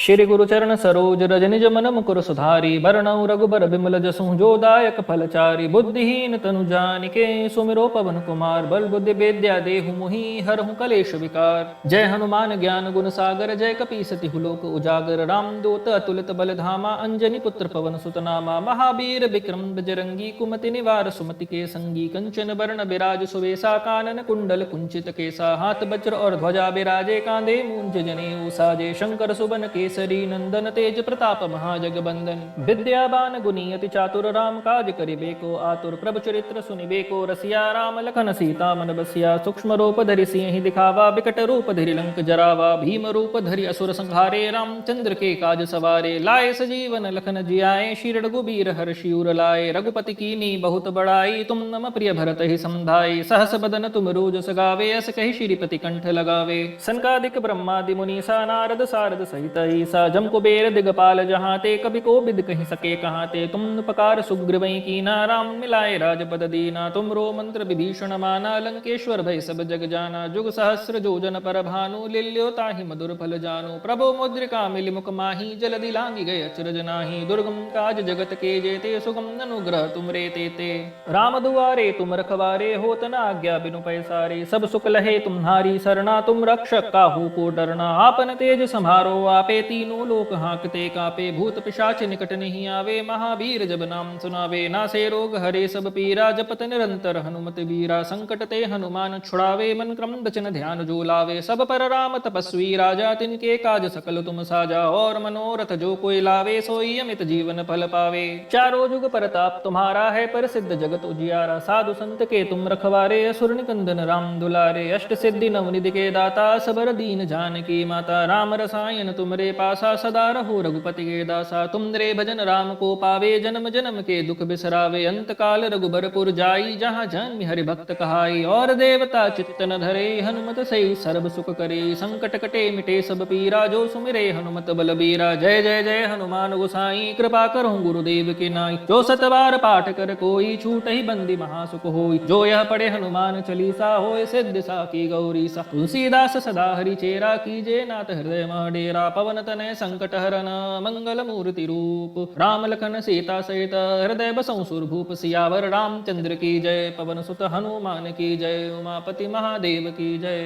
श्री गुरु चरण सरोज रज निज मन मुकुर सुधारी बरनउँ रघुबर बिमल जसु जो दायक फलचारी बुद्धिहीन तनु जानिके सुमिरो पवन कुमार बल बुद्धि विद्या देहु मुहि हरहु कलेश विकार। जय हनुमान ज्ञान गुण सागर जय कपीसति हुलोक उजागर रामदूत अतुलित बल धामा अंजनी पुत्र पवन सुत नामा महावीर विक्रम बजरंगी कुमति निवार सुमति के संगी कंचन बरण बिराज सुवेसा कानन कुंडल कुंचित केसा हाथ वज्र और ध्वजा बिराजे कांधे मूंज जनेऊ साजे शंकर सुबन केसरी नंदन तेज प्रताप महाजगबंदन विद्यावान गुणी अति चातुर राम काज करिबेको आतुर प्रभु चरित्र सुनिबेको रसिया राम लखन सीता मन बसिया सूक्ष्म रूप धरि सिंह दिखावा विकट रूप धरि लंक जरावा भीम रूप धरि असुर संहारे रामचंद्र के काज सवारे लाए सजीवन लखन जियाए श्री रघुबीर हर्षि उर लाए रघुपति कीनी बहुत बड़ाई तुम नम प्रिय भरत ही समधाई सहस बदन तुम रोज सगावे अस कहि श्रीपति कंठ लगावे सनकादिक ब्रह्मादि मुनीसा नारद सारद सहित ईसा जम कुबेर दिगपाल जहाँ ते कभी को बिद कहीं सके कहाँ ते तुम उपकार सुग्रीवई कीना राम मिलाए राजपद दीना तुम रो मंत्र विभीषण माना लंकेश्वर भय सब जग जाना जुग सहस्र जोजन पर भानु लिल्यो ताहि मधुर फल जानु प्रभो मुद्रिका मिलि मुख माही जलदि लांगी गए अचरज नाही दुर्गम काज जगत के जेते सुगम अनुग्रह तुम रे तेते राम दुआरे तुम रखवारे होत न आज्ञा बिनु पैसारे सब सुख लहे तुम्हारी सरना तुम रक्षक काहू को डरना आपन तेज संहारो आपे तीनों लोक हांकते कापे भूत पिशाच निकट नहीं आवे महावीर जब नाम सुनावे नासे रोग हरे सब पीरा जपत निरंतर हनुमत वीरा संकट ते हनुमान छुड़ावे मन क्रम वचन ध्यान जो लावे सब पर राम तपस्वी राजा तिनके काज सकल तुम साजा और मनोरथ जो कोई लावे सोई अमित जीवन फल पावे चारों जुग परताप तुम्हारा है प्रसिद्ध जगत उजियारा साधु संत के तुम रखवारे असुर निकंदन राम दुलारे अष्ट सिद्धि नवनिधि के दाता सबर दीन जानकी माता राम रसायन तुमरे पासा सदा रहो रघुपति के दासा तुम रे भजन राम को पावे जन्म जन्म के दुख बिसरावे अंत काल रघुबरपुर जाई जहाँ जन्म हरि भक्त कहाई और देवता चित्त न धरे हनुमत सही सर्व सुख करे संकट कटे मिटे सब पीरा जो सुमिरे हनुमत बलबीरा जय जय जय हनुमान गोसाई कृपा करो गुरुदेव के नाई जो सतबार पाठ कर कोई छूट ही बंदी महासुख होई जो यह पढ़े हनुमान चालीसा होय सिद्ध साकी गौरी सा तुलसीदास सदा हरि चेरा कीजे नाथ हृदय डेरा पवन तनय संकट हरन मंगल मूर्ति रूप राम लखन सीता सहित हृदय बसौ सुरभूप सियावर रामचंद्र की जय पवन सुत हनुमान की जय उमापति महादेव की जय।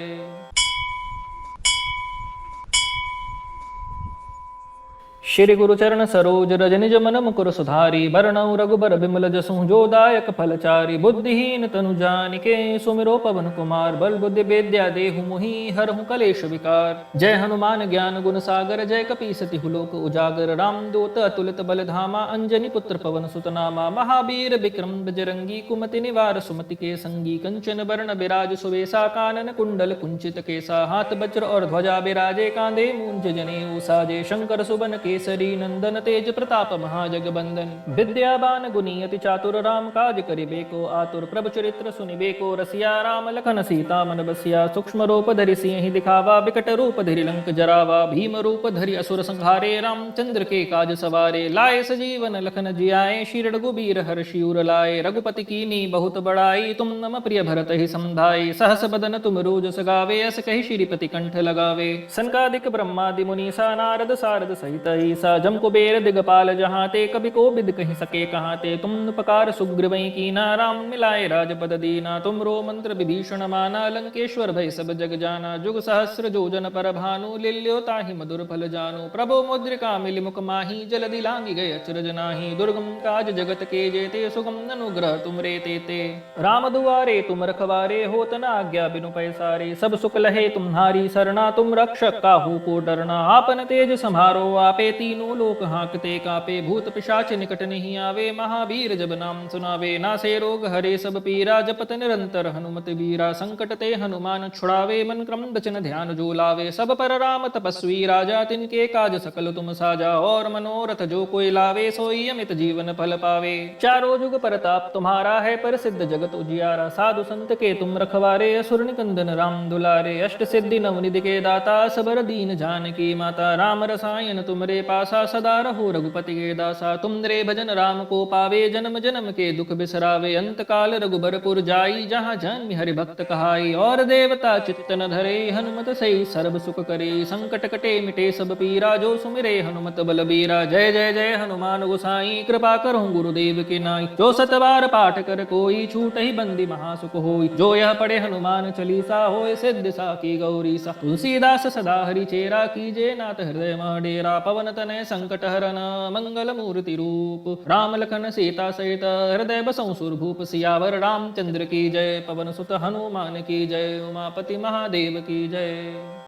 श्री गुरु चरण सरोज रज निज मन मुकुर सुधारी बरनउँ रघुबर बिमल जसु जो दायक फलचारी बुद्धिहीन तनु जानिके सुमिरो पवन कुमार बल बुद्धि विद्या देहु मुहि हरहु कलेश विकार। जय हनुमान ज्ञान गुण सागर जय कपीसति हुलोक उजागर रामदूत अतुलित बल धामा अंजनी पुत्र पवन सुत नामा महावीर विक्रम बजरंगी कुमति निवार सुमति के संगी कंचन बरण बिराज सुवेसा कानन कुंडल कुंचित केसा हाथ वज्र और ध्वजा बिराजे कांधे मूंज जनेऊ साजे शंकर सुबन केसरी नंदन तेज प्रताप महाजगबंदन विद्यावान गुणी अति चातुर राम काज करिबेको आतुर प्रभु चरित्र सुनिबेको रसिया राम लखन सीता मन बसिया सूक्ष्म रूप धरि सिंह दिखावा विकट रूप धरि लंक जरावा भीम रूप धरि असुर संहारे रामचंद्र के काज सवारे लाए सजीवन लखन जियाए श्री रघुबीर हर्षि उर लाए रघुपति कीनी बहुत बड़ाई तुम नम प्रिय भरत ही समधाई सहस बदन तुम रोज सगावे अस कहि श्रीपति कंठ लगावे सनकादिक ब्रह्मादि मुनीसा नारद सारद सहित ईसा जम कुबेर दिगपाल जहाँ ते कभी को बिद कहीं सके कहाँ ते तुम उपकार सुग्रीवई कीना राम मिलाए राजपद दीना तुम रो मंत्र विभीषण माना लंकेश्वर भय सब जग जाना जुग सहस्र जोजन पर भानु लिल्यो ताहि मधुर फल जानु प्रभो मुद्रिका मिलि मुख माही जलदि लांगी गए अचरज नाही दुर्गम काज जगत के जेते सुगम अनुग्रह तुम रे तेते राम दुआरे तुम रखवारे होत न आज्ञा बिनु पैसारे सब सुख लहे तुम्हारी सरना तुम रक्षक काहू को डरना आपन तेज संहारो आपे तीनों लोक हांकते कापे भूत पिशाच निकट नहीं आवे महावीर जब नाम सुनावे नासे रोग हरे सब पीरा जपत निरंतर हनुमत वीरा संकट ते हनुमान छुड़ावे मन क्रम वचन ध्यान जो लावे सब पर राम तपस्वी राजा तिनके काज सकल तुम साजा और मनोरथ जो कोई लावे सोई अमित जीवन फल पावे चारों जुग परताप तुम्हारा है प्रसिद्ध जगत उजियारा साधु संत के तुम रखवारे असुर निकंदन राम दुलारे अष्ट सिद्धि नवनिधि के दाता सबर दीन जानकी माता राम रसायन तुमरे पासा सदा रहो रघुपति के दासा। तुम रे भजन राम को पावे जन्म जन्म के दुख बिसरावे। अंत काल रघुबरपुर जाई जहाँ जन्मि हरि भक्त कहाई। और देवता चित्त न धरे हनुमत सही सर्व सुख करे। संकट कटे मिटे सब पीरा जो सुमिरे हनुमत बलबीरा। जय जय जय हनुमान गोसाई कृपा करो गुरुदेव के नाई। जो सतबार पाठ कर कोई छूट ही बंदी महासुख होई। जो यह पढ़े हनुमान चालीसा होय सिद्धि साखी गौरी सा। तुलसीदास सदा हरि चेरा कीजे नाथ हृदय मह डेरा। पवन तनय संकट हरन मंगल मूर्ति रूप। राम लखन सीता सहित हृदय बसौ सुरभूप। सियावर रामचंद्र की जय पवन सुत हनुमान की जय। उमापति महादेव की जय।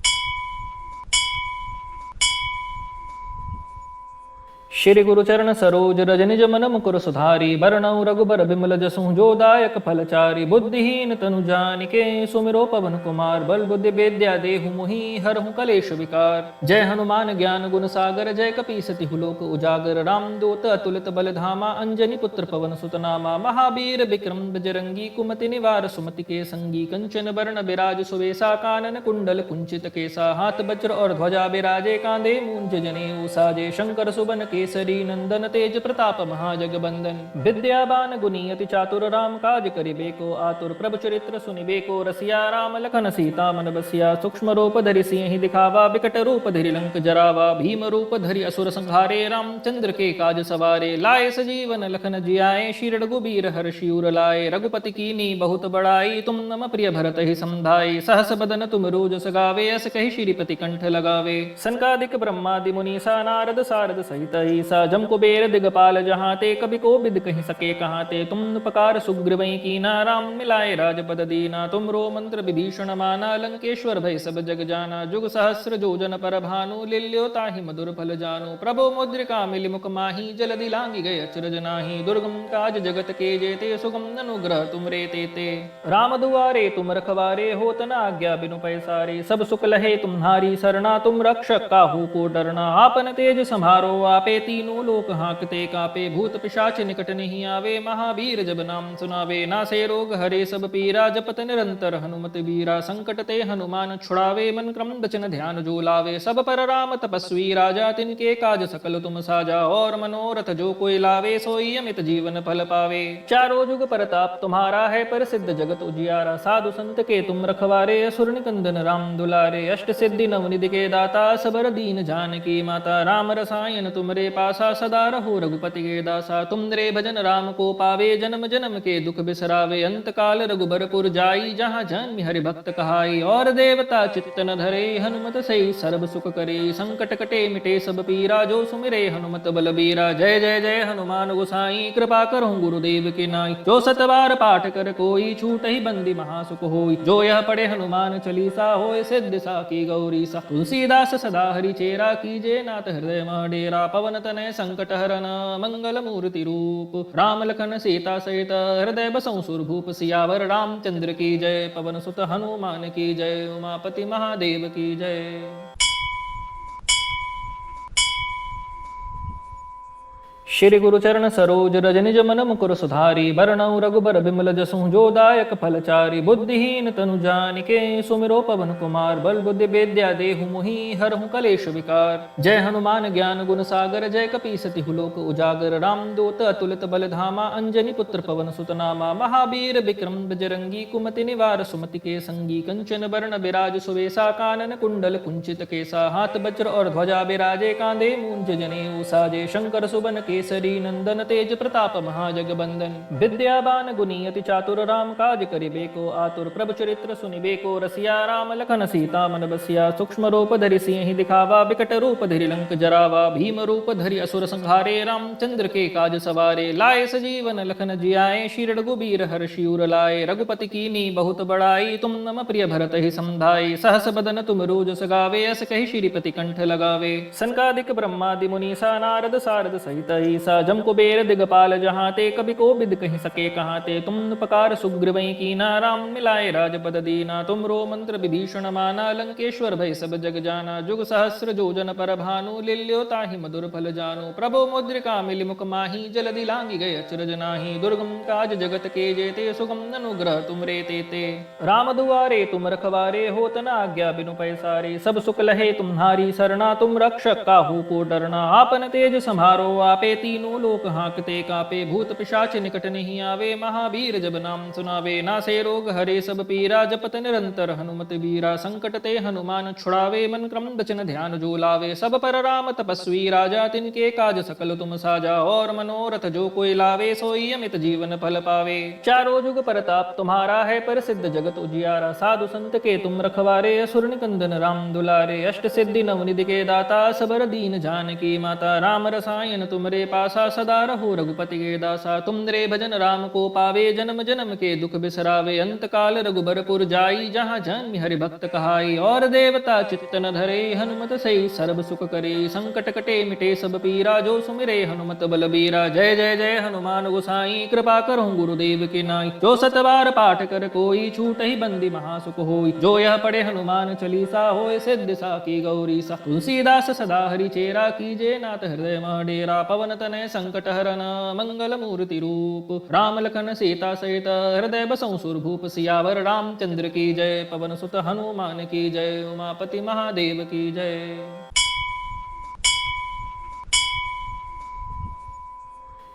श्री गुरु चरण सरोज रज निज मन मुकुर सुधारी। बरनउँ रघुबर बिमल जसु जो दायक फलचारी। बुद्धिहीन तनु जानिके सुमिरो पवन कुमार। बल बुद्धि विद्या देहु मोहि हरहु कलेश विकार। जय हनुमान ज्ञान गुण सागर जय कपीसति लोक उजागर। रामदूत अतुलित बल धामा अंजनी पुत्र पवन सुत नामा। महावीर विक्रम बजरंगी कुमति निवार सुमति के संगी। कंचन बरण बिराज सुवेसा कानन कुंडल कुंचित केसा। हाथ वज्र और ध्वजा बिराजे कांधे मूंज जनेऊ साजे। शंकर सुबन केसरी नंदन तेज प्रताप महाजगबंदन। विद्यावान गुणी अति चातुर राम काज करिबे को आतुर। प्रभु चरित्र सुनिबे को रसिया। राम लखन सीता मन बसिया। सूक्ष्म रूप धरि सिंहि दिखावा। विकट रूप धरि लंक जरावा। भीम रूप धरि असुर संहारे। रामचंद्र के काज सवारे। लाए सजीवन लखन जियाए। श्री रघुबीर हर्षि उर लाए। रघुपति कीनी बहुत बड़ाई। तुम नम प्रिय भरत ही समधाई। सहस बदन तुम रोज सगावे। अस कहि श्रीपति कंठ लगावे। सनकादिक ब्रह्मादि मुनीसा नारद सारद सहित ईसा। जम कुबेर दिगपाल जहाँ ते कभी को बिद कहीं सके कहाँ ते। तुम उपकार सुग्रीवै कीना। राम मिलाए राजपद दीना। तुम रो मंत्र विभीषण माना। लंकेश्वर भय सब जग जाना। जुग सहस्र जोजन पर भानु। लील्यो ताहि मधुर फल जानु। प्रभु मुद्रिका मिलि मुख माही। जलधि लांघि गए अचरज नाही। दुर्गम काज जगत के जेते। सुगम अनुग्रह तुम रे तेते। राम दुआरे तुम रखवारे। होत न आज्ञा बिनु पैसारे। सब सुख लहे तुम्हारी सरना। तुम रक्षक काहू को डरना। आपन तेज सम्हारो आपे। तीनों लोक हाँकते कापे। भूत पिशाच निकट नहीं आवे। महावीर जब नाम सुनावे। नासे रोग हरे सब पीरा। जपत निरंतर हनुमत बीरा। संकट ते हनुमान छुड़ावे। मन क्रम वचन ध्यान जो लावे। सब पर राम तपस्वी राजा। तिनके काज सकल तुम साजा। और मनोरथ जो कोई लावे। सोई अमित जीवन फल पावे। चारों जुग परताप तुम्हारा है। प्रसिद्ध जगत उजियारा। साधु संत के तुम रखवारे। असुर निकंदन राम दुलारे। अष्ट सिद्धि नवनिधि के दाता। सबर दीन जानकी माता। राम रसायन तुमरे पासा सदा रहो रघुपति के दासा। तुम रे भजन राम को पावे। जन्म जन्म के दुख बिसरावे। अंत काल रघुबरपुर जाई जहाँ जन्मि हरि भक्त कहाई। और देवता चित्त न धरे हनुमत सही सर्व सुख करे। संकट कटे मिटे सब पीरा जो सुमिरे हनुमत बलबीरा। जय जय जय हनुमान गोसाई कृपा करो गुरुदेव के नाई। जो सतबार पाठ कर कोई छूट ही बंदी महासुख होई। जो यह पढ़े हनुमान चालीसा होय सिद्धि साखी गौरी सा। तुलसीदास सदा हरि चेरा कीजे नाथ हृदय मह डेरा। पवन तनय संकट हरन मंगल मूर्ति रूप। राम लखन सीता सहित हृदय बसौ सुरभूप। सियावर रामचंद्र की जय पवन सुत हनुमान की जय। उमापति महादेव की जय। श्री गुरु चरण सरोज रज निज मन मुकुर सुधारी। बरनउँ रघुबर बिमल जसु जो दायक फलचारी। बुद्धिहीन तनु जानिके सुमिरो पवन कुमार। बल बुद्धि विद्या देहु मोहि हरहु कलेश विकार। जय हनुमान ज्ञान गुण सागर जय कपीसति लोक उजागर। रामदूत अतुलित बल धामा। अंजनी पुत्र पवन सुत नामा। महावीर विक्रम बजरंगी कुमति निवार सुमति के संगी। कंचन बरण बिराज सुवेसा कानन कुंडल कुंचित केसा। हाथ वज्र और ध्वजा बिराजे कांधे मूंज जनेऊ साजे। शंकर सुबन केसरी नंदन तेज प्रताप महाजगबंदन। विद्यावान गुणी अति चातुर राम काज करिबे को आतुर। प्रभु चरित्र सुनिबे को रसिया। राम लखन सीता मन बसिया। सूक्ष्म रूप धरि सिंहि दिखावा। विकट रूप धरि लंक जरावा। भीम रूप धरि असुर संहारे। रामचंद्र के काज सवारे। लाए सजीवन लखन जियाए। श्री रघुबीर हर्षि उर लाए। रघुपति कीनी बहुत बड़ाई। तुम नम प्रिय भरत ही समधाई। सहस बदन तुम रोज सगावे। अस कहि श्रीपति कंठ लगावे। सनकादिक ब्रह्मादि मुनीसा नारद सारद सहित ईसा जम कुबेर दिगपाल जहाँ ते कभी को बिद कहीं सके कहाँ ते तुम उपकार सुग्रीवई कीना राम मिलाए राजपद दीना तुमरो मंत्र विभीषण माना लंकेश्वर भय सब जग जाना जुग सहस्र जोजन पर भानु लिल्यो ताहि मधुर फल जानु प्रभो मुद्रिका मिलि मुख माही जलदि लांगी गए अचरज नाही दुर्गम काज जगत के जेते सुगम अनुग्रह तुम रे तेते राम दुआरे तुम रखवारे होत न आज्ञा बिनु पैसारे सब सुख लहे तुम्हारी सरना तुम रक्षक काहू को डरना आपन तेज संहारो आपे तीनों लोक हाँकते कापे भूत पिशाच निकट नहीं आवे महावीर जब नाम सुनावे नासे रोग हरे सब पीरा जपत निरंतर हनुमत वीरा संकट ते हनुमान छुड़ावे मन क्रम बचन ध्यान जो लावे सब पर राम तपस्वी राजा तिनके काज सकल तुम साजा और मनोरथ जो कोई लावे सोई अमित जीवन फल पावे चारों जुग परताप तुम्हारा है प्रसिद्ध जगत उजियारा साधु संत के तुम रखवारे असुर निकंदन राम दुलारे अष्ट सिद्धि नवनिधि के दाता सबर दीन जानकी माता राम रसायन तुमरे पासा सदा रहो रघुपति के दासा तुमरे भजन राम को पावे जन्म जन्म के दुख बिसरावे अंत काल रघुबरपुर जाई जहाँ जन्म हरि भक्त कहाई और देवता चित्त न धरे हनुमत सही सर्व सुख करे संकट कटे मिटे सब पीरा जो सुमिरे हनुमत बलबीरा जय जय जय हनुमान गोसाई कृपा करो गुरुदेव के नाई जो सतबार पाठ कर कोई छूट ही बंदी महासुख होई जो यह पढ़े हनुमान चालीसा होय सिद्धि साकी गौरी सा तुलसीदास सदा हरि चेरा कीजे नाथ हृदय मह डेरा पवन तनय संकट हरन मंगल मूर्ति रूप राम लखन सीता सहित हृदय बसौ सुरभूप सियावर रामचंद्र की जय पवन सुत हनुमान की जय उमापति महादेव की जय।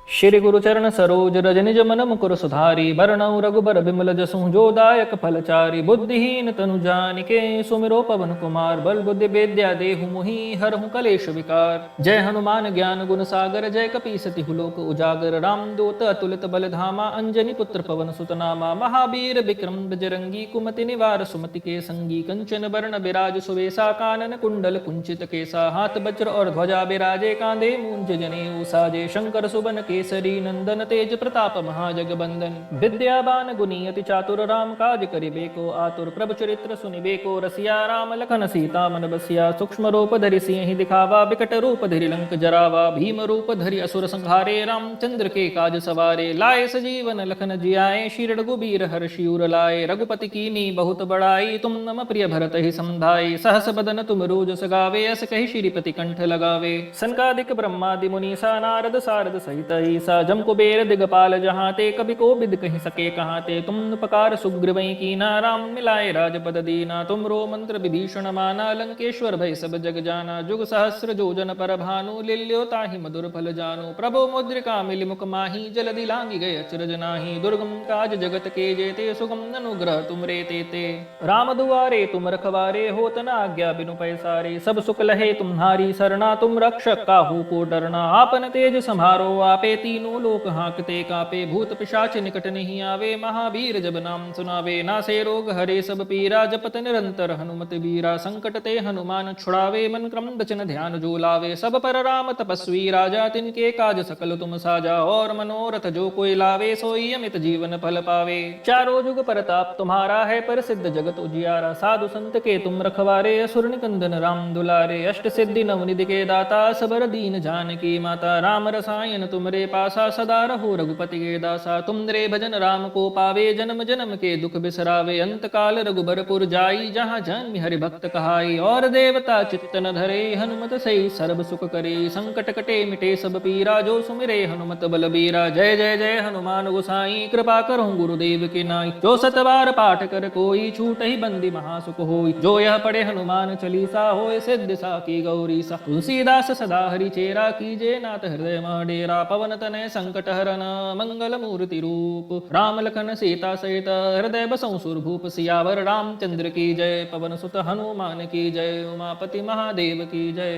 श्री गुरुचरण सरोज रज निज मन मुकुर सुधारी बरनऊ रघुबर बिमल जसु जो दायक फलचारी बुद्धिहीन तनु जानिके सुमिरो पवन कुमार बल बुद्धि विद्या देहु मोहि हरहु कलेश विकार जय हनुमान ज्ञान गुण सागर जय कपीसति हुलोक उजागर राम दूत अतुलित बल धामा अंजनी पुत्र पवन सुतनामा महावीर विक्रम बजरंगी कुमति निवार सुमति के संगी कंचन वर्ण विराज सुवेसा कानन कुंडल कुंचित केसा हाथ वज्र और ध्वजा विराजे कांधे मूंज जनेऊ साजे शंकर सुबन केसरी नंदन तेज प्रताप महाजगबंदन विद्यावान गुणी अति चातुर राम काज करिबे को आतुर प्रभु चरित्र सुनिबे को रसिया राम लखन सीता मन बसिया सूक्ष्म रूप धरि सिंहि दिखावा विकट रूप धरि लंक जरावा भीम रूप धरि असुर संहारे रामचंद्र के काज सवारे लाए सजीवन लखन जियाए श्री रघुबीर हर्षि उर लाए रघुपति कीनी बहुत बड़ाई तुम नम प्रिय भरत ही समधाई सहस बदन तुम रोज सगावे अस कहि श्रीपति कंठ लगावे सनकादिक ब्रह्मादि मुनीसा नारद सारद सहित ईसा जम कुबेर दिगपाल जहाँ ते कभी को बिद कहीं सके कहाँ ते तुम उपकार सुग्रीवई कीना राम मिलाए राजपद दीना तुमरो मंत्र विभीषण माना लंकेश्वर भय सब जग जाना जुग सहस्र जोजन पर भानु लिल्यो ताहि मधुर फल जानु प्रभो मुद्रिका मिलि मुख माही जलदि लांगी गए अचरज नाही दुर्गम काज जगत के जेते सुगम अनुग्रह तुम रे तेते राम दुआरे तुम रखवारे होत न आज्ञा बिनु पैसारे सब सुख लहे तुम्हारी सरना तुम रक्षक काहू को डरना आपन तेज संहारो आपे तीनों लोक हाँकते कापे भूत पिशाच निकट नहीं आवे महावीर जब नाम सुनावे नासे रोग हरे सब पीरा जपत निरंतर हनुमत वीरा संकट ते हनुमान छुड़ावे मन क्रम बचन ध्यान जो लावे सब पर राम तपस्वी राजा तिनके काज सकल तुम साजा और मनोरथ जो कोई लावे सोई अमित जीवन फल पावे चारों जुग परताप तुम्हारा है प्रसिद्ध जगत उजियारा साधु संत के तुम रखवारे असुर निकंदन राम दुलारे अष्ट सिद्धि नवनिधि के दाता सबर दीन जानकी माता राम रसायन तुमरे पासा सदा रहो रघुपति के दासा तुमरे भजन राम को पावे जन्म जन्म के दुख बिसरावे अंत काल रघुबरपुर जाई जहाँ जन्म हरि भक्त कहाई और देवता चित्त न धरे हनुमत सही सर्व सुख करे संकट कटे मिटे सब पीरा जो सुमिरे हनुमत बलबीरा जय जय जय हनुमान गोसाई कृपा करो गुरुदेव के नाई जो सतबार पाठ कर कोई छूट ही बंदी महासुख होई जो यह पढ़े हनुमान चालीसा होय सिद्धि साकी गौरी सा तुलसीदास सदा हरि चेरा कीजे नाथ हृदय मह डेरा पवन तनय संकट हरन मंगल मूर्ति रूप राम लखन सीता सहित हृदय बसौ सुरभूप सियावर रामचंद्र की जय पवन सुत हनुमान की जय उमापति महादेव की जय।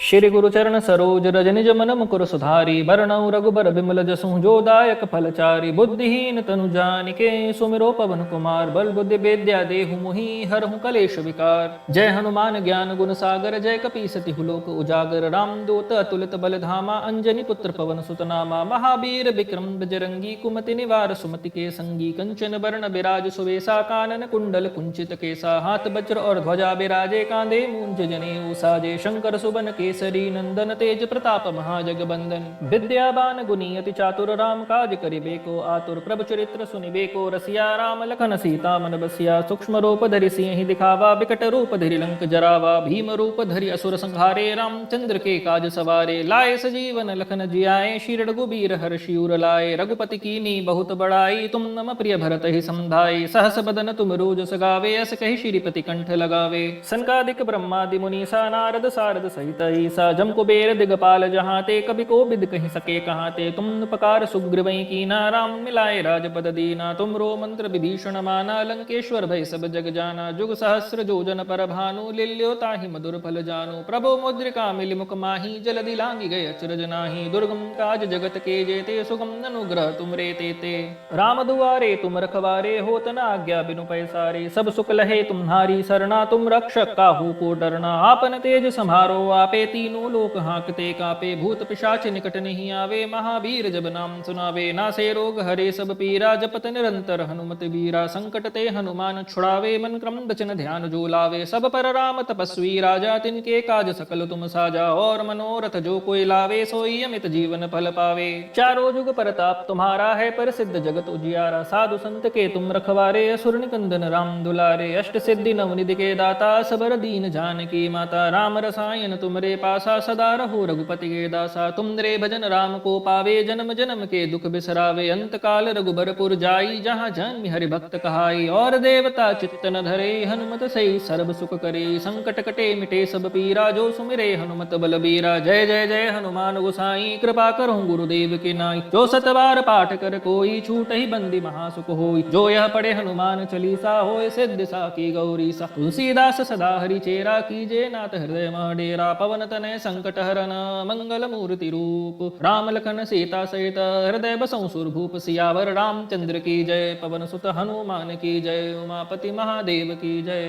श्री गुरु चरण सरोज रज निज मन मुकुर सुधारी बरनउँ रघुबर बिमल जसु जो दायक फलचारी बुद्धिहीन तनु जानिके सुमिरो पवन कुमार बल बुद्धि विद्या देहु मोहि हरहु कलेश विकार। जय हनुमान ज्ञान गुण सागर जय कपीसति हुलोक उजागर रामदूत अतुलित बल धामा अंजनी पुत्र पवन सुत नामा महावीर विक्रम बजरंगी कुमति निवार सुमति के संगी कंचन बरण बिराज सुवेसा कानन कुंडल कुंचित केसा हाथ वज्र और ध्वजा बिराजे कांधे मूंज जनेऊ साजे शंकर सुबन केसरी नंदन तेज प्रताप महाजगबंदन विद्यावान गुणी अति चातुर राम काज करिबे को आतुर प्रभु चरित्र सुनिबे को रसिया राम लखन सीता मन बसिया सूक्ष्म रूप धरि सिंह दिखावा विकट रूप धरि लंक जरावा भीम रूप धरि असुर संहारे रामचंद्र के काज सवारे लाए सजीवन लखन जियाए श्री रघुबीर हर्षि उर लाए रघुपति कीनी बहुत बड़ाई तुम नम प्रिय भरत ही समधाई सहस बदन तुम रोज सगावे अस कहि श्रीपति कंठ लगावे सनकादिक ब्रह्मादि मुनीसा नारद सारद सहित ईसा जम कुबेर दिगपाल जहाँ ते कभी को बिद कहीं सके कहाँ ते तुम उपकार सुग्रीवई कीना राम मिलाए राजपद दीना तुम रो मंत्र विभीषण माना लंकेश्वर भय सब जग जाना जुग सहस्र जोजन पर भानु लिल्यो ताहि मधुर फल जानु प्रभो मुद्रिका मिलि मुख माही जलदि लांगी गए अचरज नाही दुर्गम काज जगत के जेते सुगम अनुग्रह तुम रे तेते राम दुआरे तुम रखवारे होत न आज्ञा बिनु पैसारे सब सुख लहे तुम्हारी सरना तुम रक्षक काहू को डरना आपन तेज संहारो आपे तीनों लोक हांकते कापे भूत पिशाच निकट नहीं आवे महावीर जब नाम सुनावे नासे रोग हरे सब पीरा जपत निरंतर हनुमत वीरा संकट ते हनुमान छुड़ावे मन क्रम बचन ध्यान जो लावे सब पर राम तपस्वी राजा तिनके काज सकल तुम साजा और मनोरथ जो कोई लावे सोई अमित जीवन फल पावे चारों जुग परताप तुम्हारा है प्रसिद्ध जगत उजियारा साधु संत के तुम रखवारे असुर निकंदन राम दुलारे अष्ट सिद्धि नवनिधि के दाता सबर दीन जानकी माता राम रसायन तुमरे पासा सदा रहो रघुपति के दासा तुम रे भजन राम को पावे जन्म जन्म के दुख बिसरावे अंत काल रघुबरपुर जाई जहाँ जन्म हरि भक्त कहाई और देवता चित्त न धरे हनुमत सही सर्व सुख करे संकट कटे मिटे सब पीरा जो सुमिरे हनुमत बलबीरा जय जय जय हनुमान गोसाई कृपा करो गुरुदेव के नाई जो सतबार पाठ कर कोई छूट ही बंदी महासुख होई जो यह पढ़े हनुमान चालीसा होय सिद्धि साकी गौरी सा तुलसीदास सदा हरि चेरा कीजे नाथ हृदय मह डेरा पवन तनय संकट हरन मंगल मूर्ति रूप राम लखन सीता सहित हृदय बसौ सुरभूप सियावर रामचंद्र की जय पवन सुत हनुमान की जय उमापति महादेव की जय।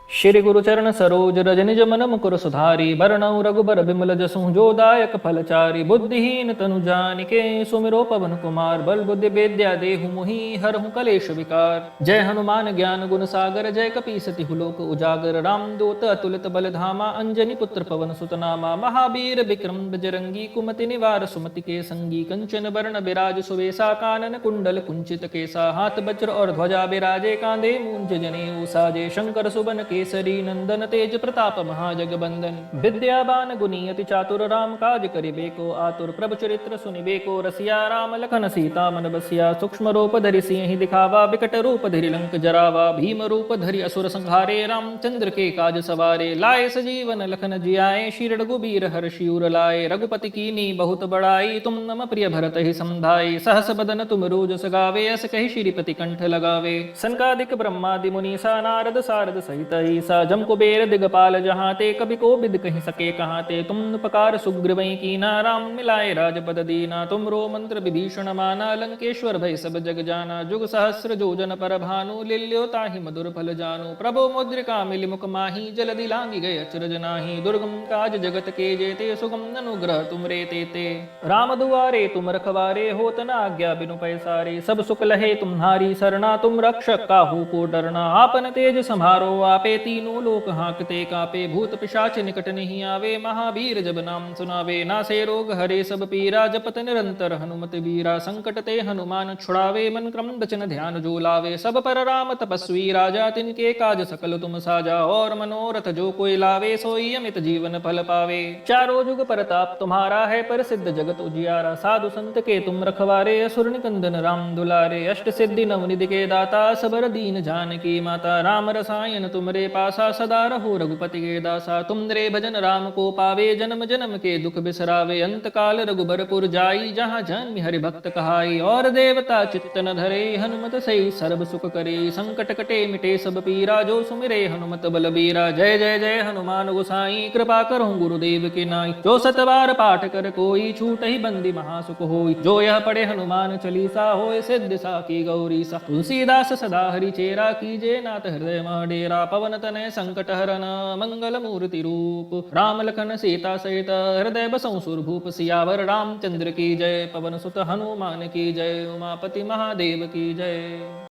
श्री गुरु चरण सरोज रज निज मन मुकुर सुधारी बरनउँ रघुबर बिमल जसु जो दायक फलचारी बुद्धिहीन तनु जानिके सुमिरो पवन कुमार बल बुद्धि विद्या देहु मोहि हरहु कलेश विकार। जय हनुमान ज्ञान गुण सागर जय कपीसति हुलोक उजागर रामदूत अतुलित बल धामा अंजनी पुत्र पवन सुत नामा महावीर विक्रम बजरंगी कुमति निवार सुमति के संगी कंचन बरण बिराज सुवेसा कानन कुंडल कुंचित केसा हाथ वज्र और ध्वजा बिराजे कांधे मूंज जनेऊ साजे शंकर सुबन केसरी नंदन तेज प्रताप महाजगबंदन विद्यावान गुणी अति चातुर राम काज करिबे को आतुर प्रभु चरित्र सुनिबे को रसिया राम लखन सीता मन बसिया सूक्ष्म रूप धरि सिंह दिखावा विकट रूप धरि लंक जरावा भीम रूप धरि असुर संहारे रामचंद्र के काज सवारे लाए सजीवन लखन जियाए श्री रघुबीर हर्षि उर लाए रघुपति कीनी बहुत बड़ाई तुम नम प्रिय भरत ही समधाई सहस बदन तुम रोज सगावे अस कहि श्रीपति कंठ लगावे सनकादिक ब्रह्मादि मुनीसा नारद सारद सहित ईसा जम कुबेर दिगपाल जहाँ ते कभी को बिद कहीं सके कहाँ ते तुम उपकार सुग्रीवई कीना राम मिलाए राजपद दीना तुम रो मंत्र विभीषण माना लंकेश्वर भय सब जग जाना जुग सहस्र जोजन पर भानु लिल्यो ताहि मधुर फल जानु प्रभो मुद्रिका मिलि मुख माही जलदि लांगी गए अचरज नाही दुर्गम काज जगत के जेते सुगम अनुग्रह तुम रे तेते राम दुआरे तुम रखवारे होत न आज्ञा बिनु पैसारे सब सुख लहे तुम्हारी सरना तुम रक्षक काहू को डरना आपन तेज संहारो आपे तीनों लोक हांकते कापे भूत पिशाच निकट नहीं आवे महावीर जब नाम सुनावे नासे रोग हरे सब पीरा जपत निरंतर हनुमत वीरा संकट ते हनुमान छुड़ावे मन क्रम बचन ध्यान जो लावे सब पर राम तपस्वी राजा तिनके काज सकल तुम साजा और मनोरथ जो कोई लावे सोई अमित जीवन फल पावे चारों जुग परताप तुम्हारा है प्रसिद्ध जगत उजियारा साधु संत के तुम रखवारे असुर निकंदन राम दुलारे अष्ट सिद्धि नवनिधि के दाता सबर दीन जानकी माता राम रसायन तुमरे पासा, सदा रहो रघुपति के दासा। तुम रे भजन राम को पावे, जन्म जन्म के दुख बिसरावे। अंत काल रघुबरपुर जाई, जहाँ जन्म हरि भक्त कहाई। और देवता चित्त न धरे, हनुमत से सर्व सुख करे। संकट कटे मिटे सब पीरा, जो सुमिरे हनुमत बलबीरा। जय जय जय हनुमान गोसाई, कृपा करो गुरुदेव के नाई। जो सतबार पाठ कर कोई, छूट ही बंदी महासुख होई। जो यह पढ़े हनुमान चालीसा, होय सिद्धि साखी गौरी सा। तुलसीदास सदा हरि चेरा, कीजे नाथ हृदय मह डेरा। पवन तनय संकट हरन, मंगल मूर्ति रूप। राम लखन सीता सहित, हृदय बसहु सुरभूप। सियावर रामचंद्र की जय, पवन सुत हनुमान की जय। उमापति महादेव की जय।